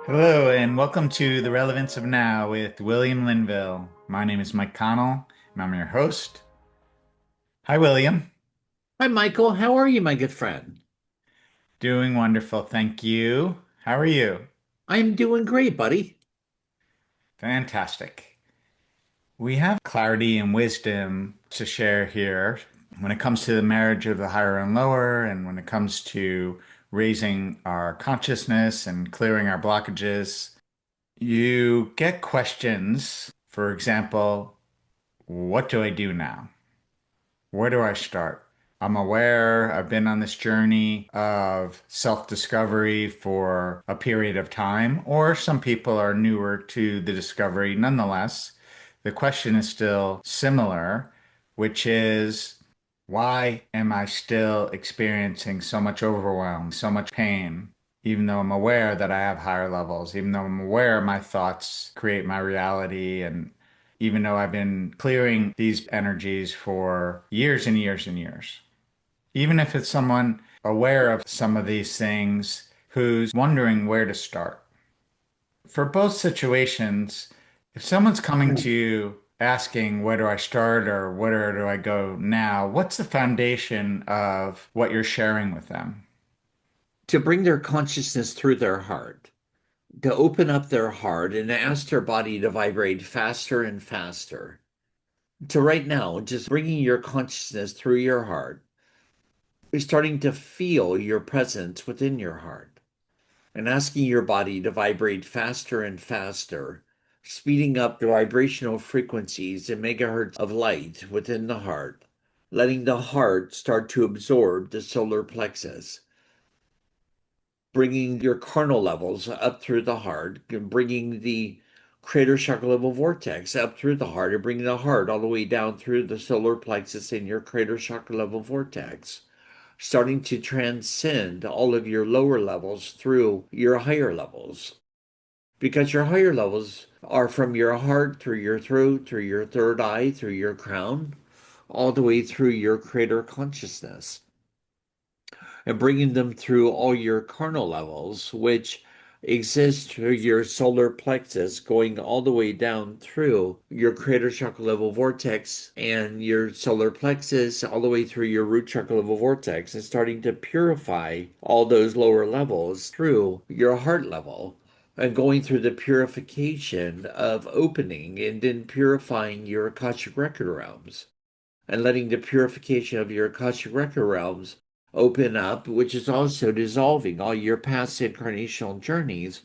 Hello, and welcome to The Relevance of Now with William Linville. My name is Mike Connell, and I'm your host. Hi, William. Hi, Michael. How are you, my good friend? Doing wonderful, thank you. How are you? I'm doing great, buddy. Fantastic. We have clarity and wisdom to share here when it comes to the marriage of the higher and lower, and when it comes to raising our consciousness and clearing our blockages. You get questions, for example, what do I do now? Where do I start? I'm aware I've been on this journey of self-discovery for a period of time, or some people are newer to the discovery. Nonetheless, the question is still similar, which is why am I still experiencing so much overwhelm, so much pain, even though I'm aware that I have higher levels, even though I'm aware my thoughts create my reality, and even though I've been clearing these energies for years and years and years. Even if it's someone aware of some of these things who's wondering where to start. For both situations, if someone's coming to you asking, where do I start or where do I go now? What's the foundation of what you're sharing with them? To bring their consciousness through their heart, to open up their heart and ask their body to vibrate faster and faster. To right now, just bringing your consciousness through your heart, you're starting to feel your presence within your heart and asking your body to vibrate faster and faster, speeding up the vibrational frequencies and megahertz of light within the heart, letting the heart start to absorb the solar plexus, bringing your carnal levels up through the heart, bringing the crater chakra level vortex up through the heart, and bringing the heart all the way down through the solar plexus in your crater chakra level vortex, starting to transcend all of your lower levels through your higher levels. Because your higher levels are from your heart through your throat, through your third eye, through your crown, all the way through your crater consciousness, and bringing them through all your carnal levels, which exist through your solar plexus, going all the way down through your crater chakra level vortex and your solar plexus, all the way through your root chakra level vortex, and starting to purify all those lower levels through your heart level. And going through the purification of opening and then purifying your Akashic record realms and letting the purification of your Akashic record realms open up, which is also dissolving all your past incarnational journeys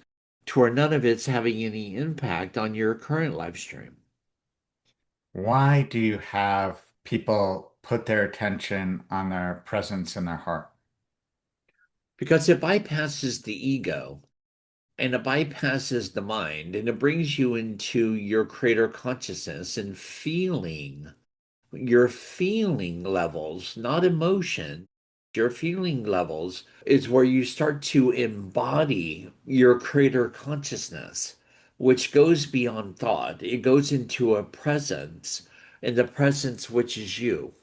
to where none of it's having any impact on your current life stream. Why do you have people put their attention on their presence in their heart? Because it bypasses the ego and it bypasses the mind and it brings you into your greater consciousness and feeling your feeling levels, not emotion. Your feeling levels is where you start to embody your greater consciousness, which goes beyond thought. It goes into a presence, and the presence which is you.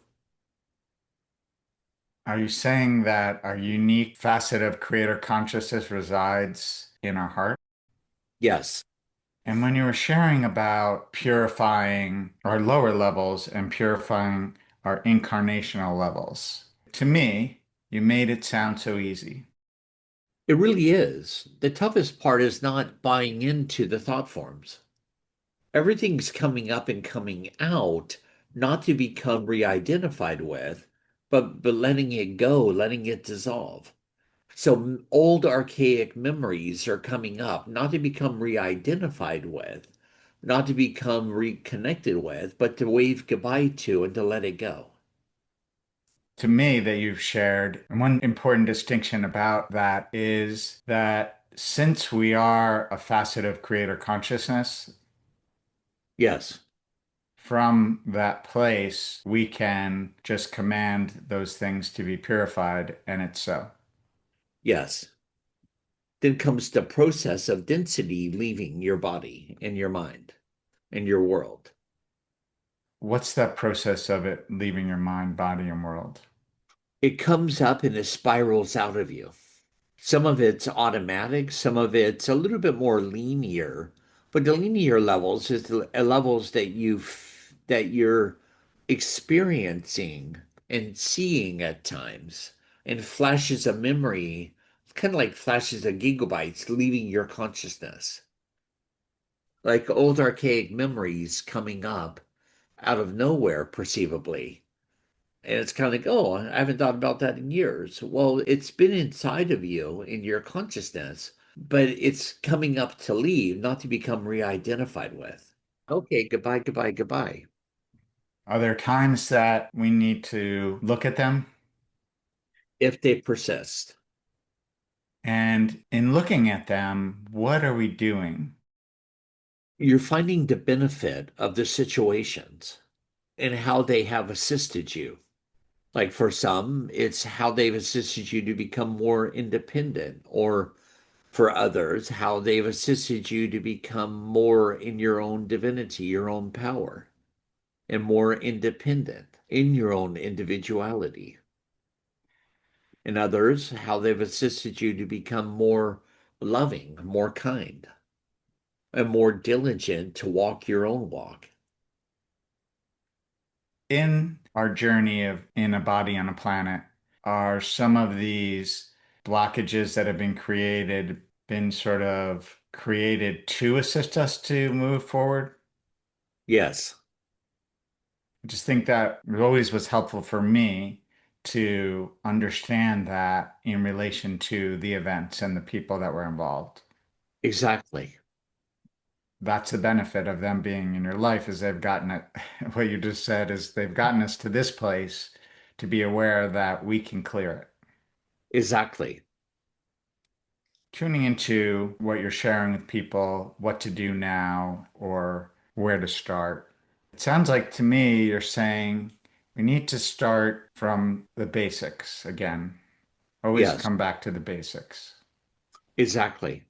Are you saying that our unique facet of creator consciousness resides in our heart? Yes, And when you were sharing about purifying our lower levels and purifying our incarnational levels, to me, you made it sound so easy. it really is. The toughest part is not buying into the thought forms. Everything's coming up and coming out, not to become re identified with, but letting it go, letting it dissolve. So old archaic memories are coming up, not to become re-identified with, not to become reconnected with, but to wave goodbye to and to let it go. To me, that you've shared, and one important distinction about that is that since we are a facet of creator consciousness, Yes, from that place, we can just command those things to be purified, and it's so. yes. Then comes the process of density leaving your body and your mind and your world. What's that process of it leaving your mind, body, and world? It comes up and it spirals out of you. Some of it's automatic, some of it's a little bit more linear. But the linear levels is the levels that you're experiencing and seeing at times, and flashes of memory, kind of like flashes of gigabytes leaving your consciousness, like old archaic memories coming up out of nowhere, perceivably. And it's kind of like, oh, I haven't thought about that in years. Well, it's been inside of you in your consciousness, but it's coming up to leave, not to become re-identified with. Okay, goodbye, goodbye, goodbye. Are there times that we need to look at them? If they persist, And in looking at them, what are we doing? you're finding the benefit of the situations and how they have assisted you. Like for some, it's how they've assisted you to become more independent, or for others, how they've assisted you to become more in your own divinity, your own power, and more independent in your own individuality. And others, how they've assisted you to become more loving, more kind, and more diligent to walk your own walk. In our journey of in a body on a planet, are some of these blockages that have been created been sort of created to assist us to move forward? Yes, I just think that it always was helpful for me to understand that in relation to the events and the people that were involved. exactly. That's the benefit of them being in your life is they've gotten it. What you just said is they've gotten us to this place to be aware that we can clear it. Exactly. Tuning into what you're sharing with people, what to do now, or where to start. It sounds like to me you're saying we need to start from the basics again. Always Yes, come back to the basics. exactly.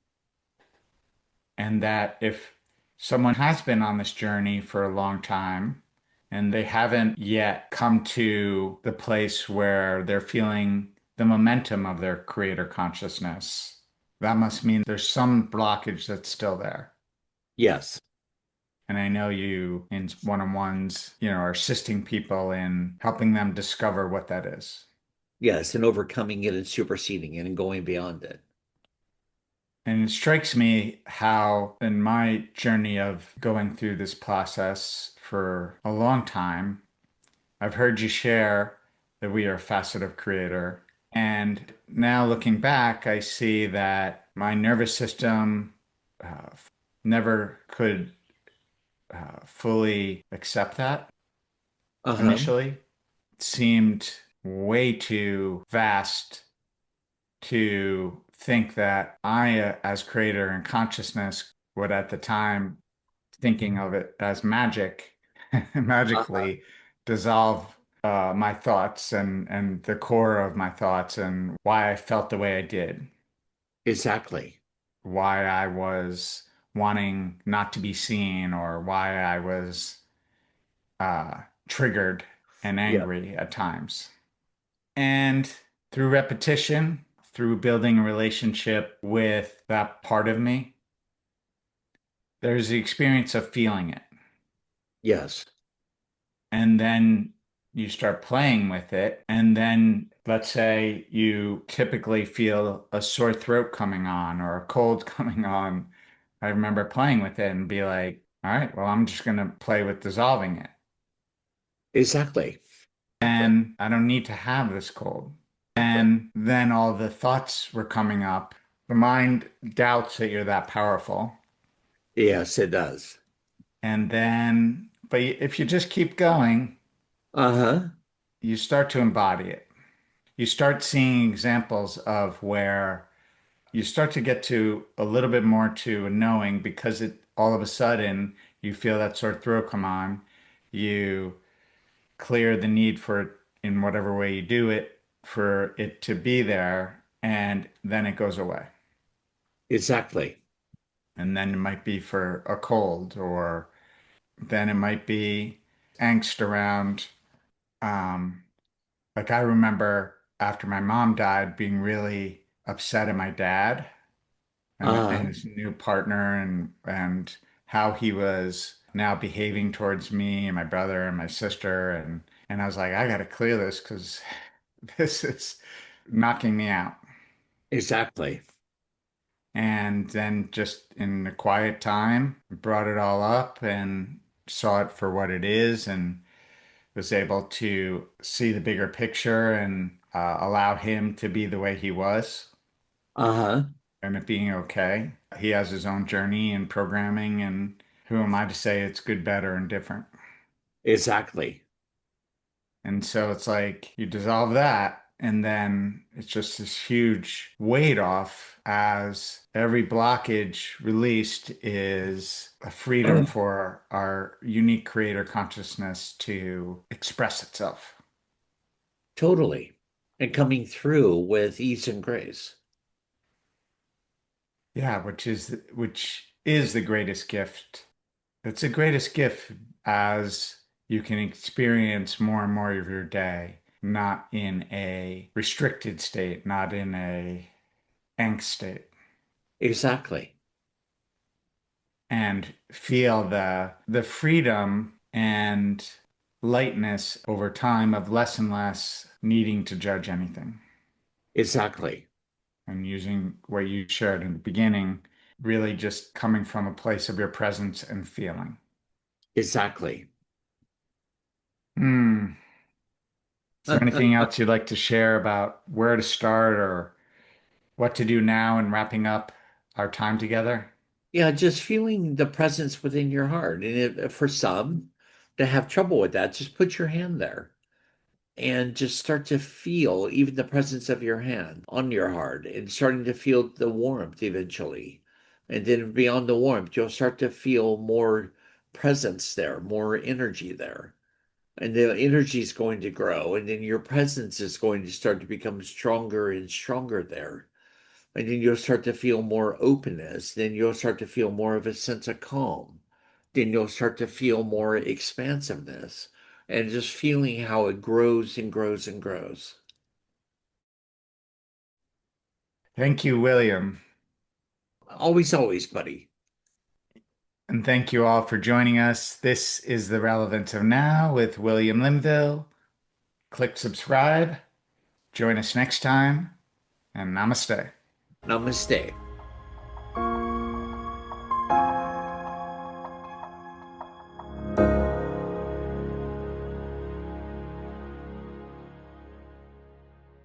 And that if someone has been on this journey for a long time and they haven't yet come to the place where they're feeling the momentum of their creator consciousness, that must mean there's some blockage that's still there. Yes, And I know you in one-on-ones, are assisting people in helping them discover what that is. yes. And overcoming it and superseding it and going beyond it. And it strikes me how, in my journey of going through this process for a long time, I've heard you share that we are a facet of creator. And now looking back, I see that my nervous system never could fully accept that Uh-huh. initially. It seemed way too vast to think that I, as creator and consciousness, would at the time thinking of it as magic, Uh-huh. magically dissolve my thoughts and the core of my thoughts and why I felt the way I did, Exactly. why I was wanting not to be seen, or why I was uh, triggered and Yeah. angry at times. And through repetition, through building a relationship with that part of me, there's the experience of feeling it. Yes. And then you start playing with it. And then let's say you typically feel a sore throat coming on or a cold coming on. I remember playing with it and be like, all right, well, I'm just going to play with dissolving it. Exactly. Exactly. And I don't need to have this cold. And then all the thoughts were coming up. The mind doubts that you're that powerful. Yes, it does. And then, but if you just keep going, Uh-huh. you start to embody it. You start seeing examples of where you start to get to a little bit more to a knowing because it all of a sudden you feel that sore throat come on. You clear the need for it in whatever way you do it for it to be there, and then it goes away. Exactly. And then it might be for a cold, or then it might be angst around, um, like I remember after my mom died being really upset at my dad and Uh-huh. his new partner and how he was now behaving towards me and my brother and my sister and I was like, I got to clear this because this is knocking me out. Exactly. And then just in a quiet time, brought it all up and saw it for what it is and was able to see the bigger picture and allow him to be the way he was Uh-huh. and it being okay. He has his own journey in programming, and who am I to say it's good, better, and different? Exactly. And so it's like you dissolve that, and then it's just this huge weight off as every blockage released is a freedom for our unique creator consciousness to express itself. Totally. And coming through with ease and grace. Yeah, which is the greatest gift. It's the greatest gift as you can experience more and more of your day, not in a restricted state, not in a angst state, Exactly. and feel the freedom and lightness over time of less and less needing to judge anything Exactly. and using what you shared in the beginning, really just coming from a place of your presence and feeling. Exactly. Hmm. Is there anything else you'd like to share about where to start or what to do now in wrapping up our time together? Yeah, just feeling the presence within your heart. And for some to have trouble with that, just put your hand there and just start to feel even the presence of your hand on your heart and starting to feel the warmth eventually. And then beyond the warmth, you'll start to feel more presence there, more energy there. And the energy is going to grow, and then your presence is going to start to become stronger and stronger there. And then you'll start to feel more openness. Then you'll start to feel more of a sense of calm. Then you'll start to feel more expansiveness and just feeling how it grows and grows and grows. Thank you, William. Always, always, buddy. And thank you all for joining us. This is The Relevance of Now with William Linville. Click subscribe. Join us next time, and namaste. Namaste.